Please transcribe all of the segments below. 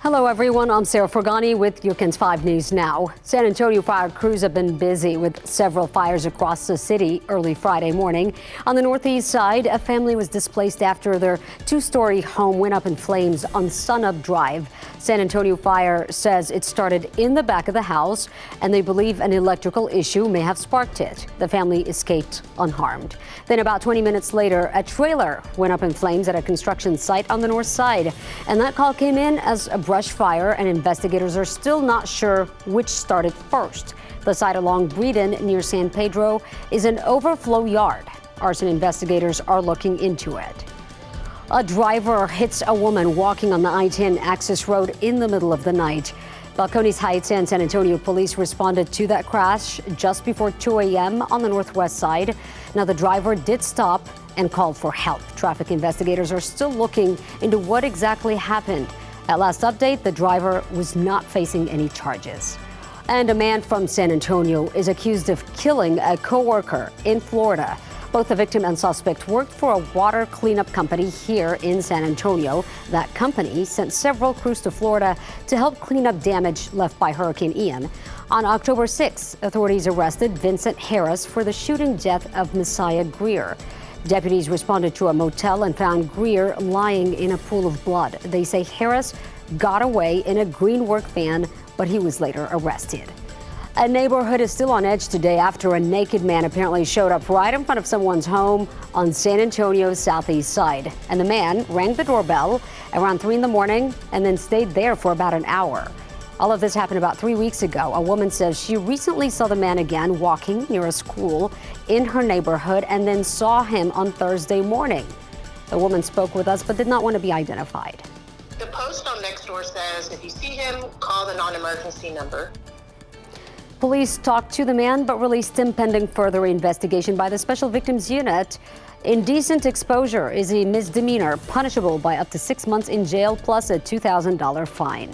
Hello, everyone. I'm Sarah Fergani with your KENS 5 News Now. San Antonio fire crews have been busy with several fires across the city early Friday morning. On the northeast side, a family was displaced after their two-story home went up in flames on Sunup Drive. San Antonio Fire says it started in the back of the house, and they believe an electrical issue may have sparked it. The family escaped unharmed. Then about 20 minutes later, a trailer went up in flames at a construction site on the north side, and that call came in as a brush fire, and investigators are still not sure which started first. The site along Breeden near San Pedro is an overflow yard. Arson investigators are looking into it. A driver hits a woman walking on the I-10 access road in the middle of the night. Balcones Heights and San Antonio police responded to that crash just before 2 a.m. on the northwest side. Now, the driver did stop and call for help. Traffic investigators are still looking into what exactly happened. At last update, the driver was not facing any charges. And a man from San Antonio is accused of killing a coworker in Florida. Both the victim and suspect worked for a water cleanup company here in San Antonio. That company sent several crews to Florida to help clean up damage left by Hurricane Ian. On October 6, authorities arrested Vincent Harris for the shooting death of Messiah Greer. Deputies responded to a motel and found Greer lying in a pool of blood. They say Harris got away in a green work van, but he was later arrested. A neighborhood is still on edge today after a naked man apparently showed up right in front of someone's home on San Antonio's southeast side. And the man rang the doorbell around 3 in the morning and then stayed there for about an hour. All of this happened about 3 weeks ago. A woman says she recently saw the man again walking near a school in her neighborhood and then saw him on Thursday morning. The woman spoke with us but did not want to be identified. The post on Nextdoor says if you see him, call the non-emergency number. Police talked to the man but released him pending further investigation by the Special Victims Unit. Indecent exposure is a misdemeanor punishable by up to 6 months in jail plus a $2,000 fine.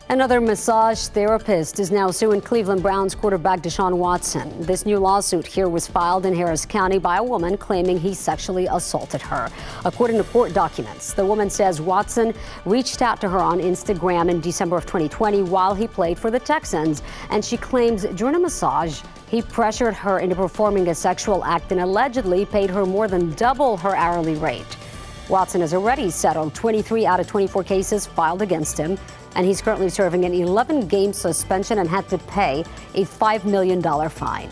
Another massage therapist is now suing Cleveland Browns quarterback Deshaun Watson. This new lawsuit here was filed in Harris County by a woman claiming he sexually assaulted her. According to court documents, the woman says Watson reached out to her on Instagram in December of 2020 while he played for the Texans, and she claims during a massage, he pressured her into performing a sexual act and allegedly paid her more than double her hourly rate. Watson has already settled 23 out of 24 cases filed against him, and he's currently serving an 11-game suspension and had to pay a $5 million fine.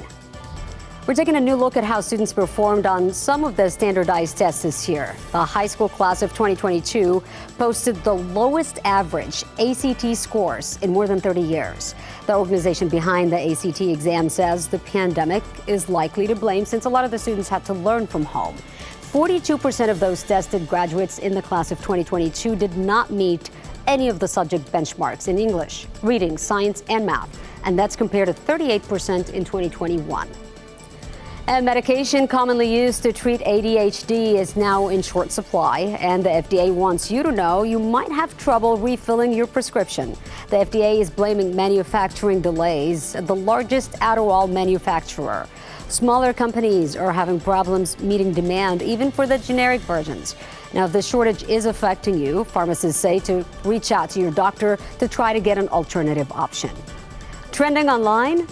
We're taking a new look at how students performed on some of the standardized tests this year. The high school class of 2022 posted the lowest average ACT scores in more than 30 years. The organization behind the ACT exam says the pandemic is likely to blame since a lot of the students had to learn from home. 42% of those tested graduates in the class of 2022 did not meet any of the subject benchmarks in English, reading, science, and math, and that's compared to 38% in 2021. And medication commonly used to treat ADHD is now in short supply, and the FDA wants you to know you might have trouble refilling your prescription. The FDA is blaming manufacturing delays, the largest Adderall manufacturer. Smaller companies are having problems meeting demand, even for the generic versions. Now, if the shortage is affecting you, pharmacists say to reach out to your doctor to try to get an alternative option. Trending online,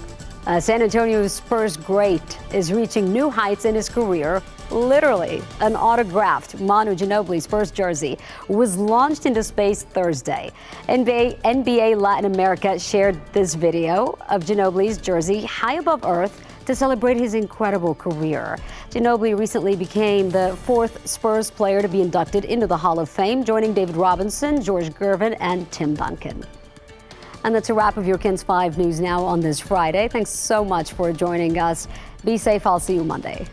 San Antonio Spurs great is reaching new heights in his career. Literally, an autographed Manu Ginobili Spurs jersey was launched into space Thursday. NBA Latin America shared this video of Ginobili's jersey high above Earth to celebrate his incredible career. Ginobili recently became the 4th Spurs player to be inducted into the Hall of Fame, joining David Robinson, George Gervin, and Tim Duncan. And that's a wrap of your KENS 5 News Now on this Friday. Thanks so much for joining us. Be safe. I'll see you Monday.